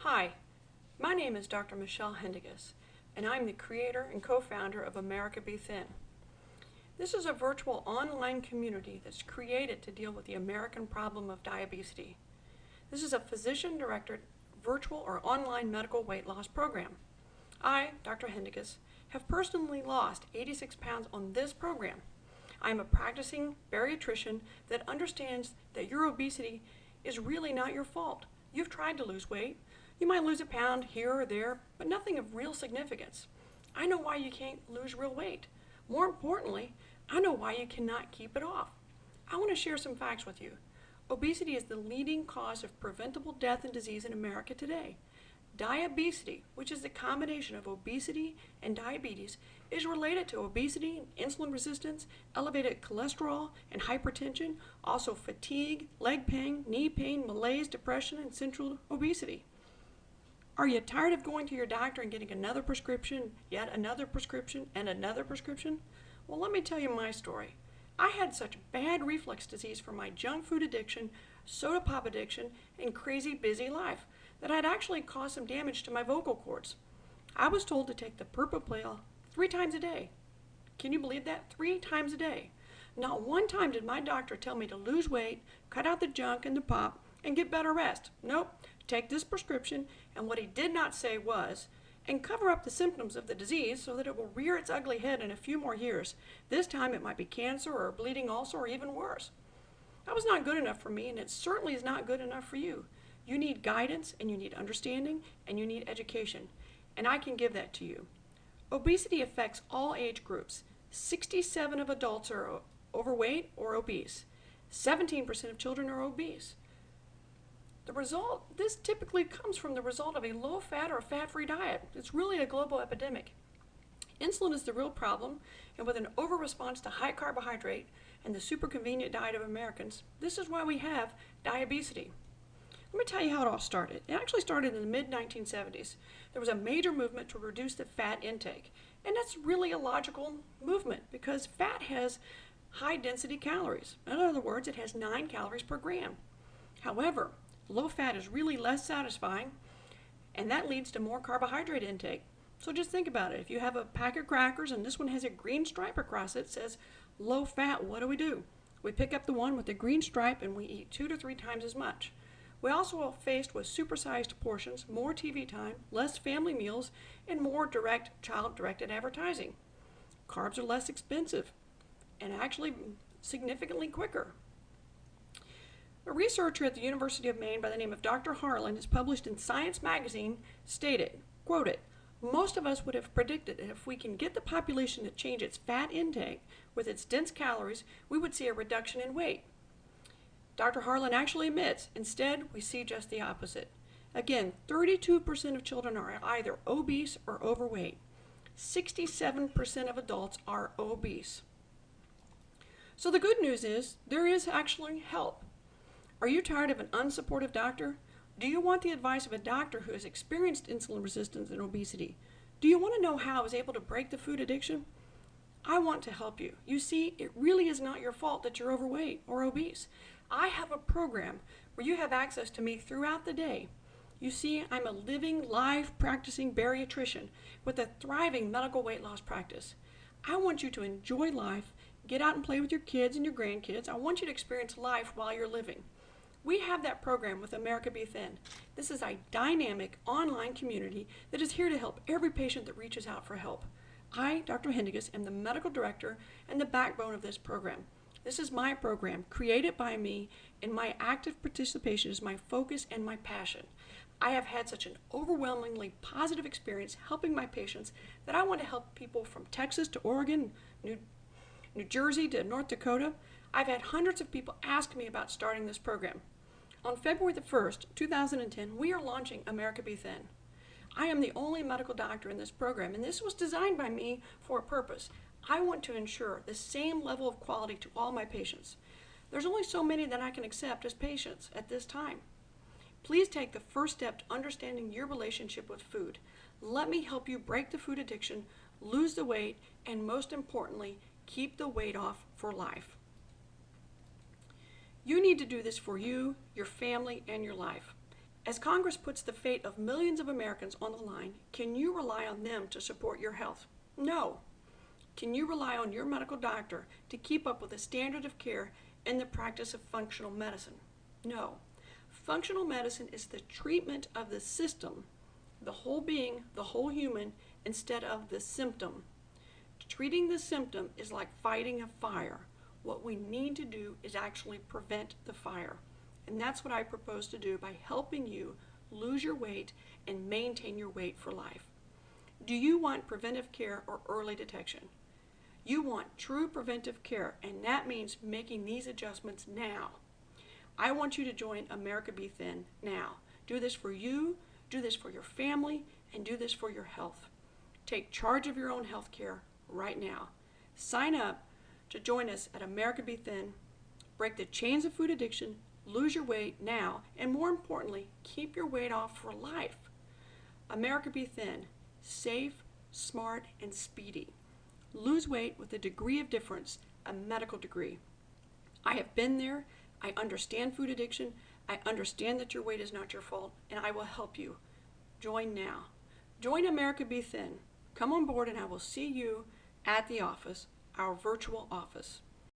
Hi, my name is Dr. Michelle Hendigas, and I'm the creator and co-founder of AmericaBeThin. This is a virtual online community that's created to deal with the American problem of diabetes. This is a physician-directed virtual or online medical weight loss program. I, Dr. Hendigas, have personally lost 86 pounds on this program. I'm a practicing bariatrician that understands that your obesity is really not your fault. You've tried to lose weight. You might lose a pound here or there, but nothing of real significance. I know why you can't lose real weight. More importantly, I know why you cannot keep it off. I want to share some facts with you. Obesity is the leading cause of preventable death and disease in America today. Diabetes, which is the combination of obesity and diabetes, is related to obesity, insulin resistance, elevated cholesterol, and hypertension, also fatigue, leg pain, knee pain, malaise, depression, and central obesity. Are you tired of going to your doctor and getting another prescription, yet another prescription, and another prescription? Well, let me tell you my story. I had such bad reflux disease from my junk food addiction, soda pop addiction, and crazy busy life that I'd actually caused some damage to my vocal cords. I was told to take the purple pill 3 times a day. Can you believe that? 3 times a day. Not one time did my doctor tell me to lose weight, cut out the junk and the pop, and get better rest. Nope, take this prescription, and what he did not say was, and cover up the symptoms of the disease so that it will rear its ugly head in a few more years. This time it might be cancer or a bleeding ulcer or even worse. That was not good enough for me, and it certainly is not good enough for you. You need guidance, and you need understanding, and you need education, and I can give that to you. Obesity affects all age groups. 67% of adults are overweight or obese. 17% of children are obese. This typically comes from the result of a low-fat or fat-free diet. It's really a global epidemic. Insulin is the real problem, and with an over-response to high carbohydrate and the super convenient diet of Americans, this is why we have diabetes. Let me tell you how it all started. It actually started in the mid-1970s. There was a major movement to reduce the fat intake, and that's really a logical movement because fat has high-density calories. In other words, it has 9 calories per gram. However, low fat is really less satisfying, and that leads to more carbohydrate intake. So just think about it. If you have a pack of crackers and this one has a green stripe across it, it says low fat, what do? We pick up the one with the green stripe and we eat 2 to 3 times as much. We also are faced with supersized portions, more TV time, less family meals, and more direct child-directed advertising. Carbs are less expensive and actually significantly quicker. A researcher at the University of Maine by the name of Dr. Harlan has published in Science magazine stated, quoted, "Most of us would have predicted that if we can get the population to change its fat intake with its dense calories, we would see a reduction in weight." Dr. Harlan actually admits, instead, we see just the opposite. Again, 32% of children are either obese or overweight. 67% of adults are obese. So the good news is, there is actually help. Are you tired of an unsupportive doctor? Do you want the advice of a doctor who has experienced insulin resistance and obesity? Do you want to know how I was able to break the food addiction? I want to help you. You see, it really is not your fault that you're overweight or obese. I have a program where you have access to me throughout the day. You see, I'm a living, live, practicing bariatrician with a thriving medical weight loss practice. I want you to enjoy life, get out and play with your kids and your grandkids. I want you to experience life while you're living. We have that program with AmericaBeThin. This is a dynamic online community that is here to help every patient that reaches out for help. I, Dr. Hendigas, am the medical director and the backbone of this program. This is my program, created by me, and my active participation is my focus and my passion. I have had such an overwhelmingly positive experience helping my patients that I want to help people from Texas to Oregon, New Jersey to North Dakota. I've had hundreds of people ask me about starting this program. On February the 1st, 2010, we are launching AmericaBeThin. I am the only medical doctor in this program, and this was designed by me for a purpose. I want to ensure the same level of quality to all my patients. There's only so many that I can accept as patients at this time. Please take the first step to understanding your relationship with food. Let me help you break the food addiction, lose the weight, and most importantly, keep the weight off for life. You need to do this for you, your family, and your life. As Congress puts the fate of millions of Americans on the line, can you rely on them to support your health? No. Can you rely on your medical doctor to keep up with the standard of care in the practice of functional medicine? No. Functional medicine is the treatment of the system, the whole being, the whole human, instead of the symptom. Treating the symptom is like fighting a fire. What we need to do is actually prevent the fire. And that's what I propose to do by helping you lose your weight and maintain your weight for life. Do you want preventive care or early detection? You want true preventive care, and that means making these adjustments now. I want you to join AmericaBeThin now. Do this for you, do this for your family, and do this for your health. Take charge of your own health care right now. Sign up to join us at AmericaBeThin. Break the chains of food addiction, lose your weight now, and more importantly, keep your weight off for life. AmericaBeThin, safe, smart, and speedy. Lose weight with a degree of difference, a medical degree. I have been there. I understand food addiction. I understand that your weight is not your fault, and I will help you. Join now. Join AmericaBeThin. Come on board, and I will see you at the office, our virtual office.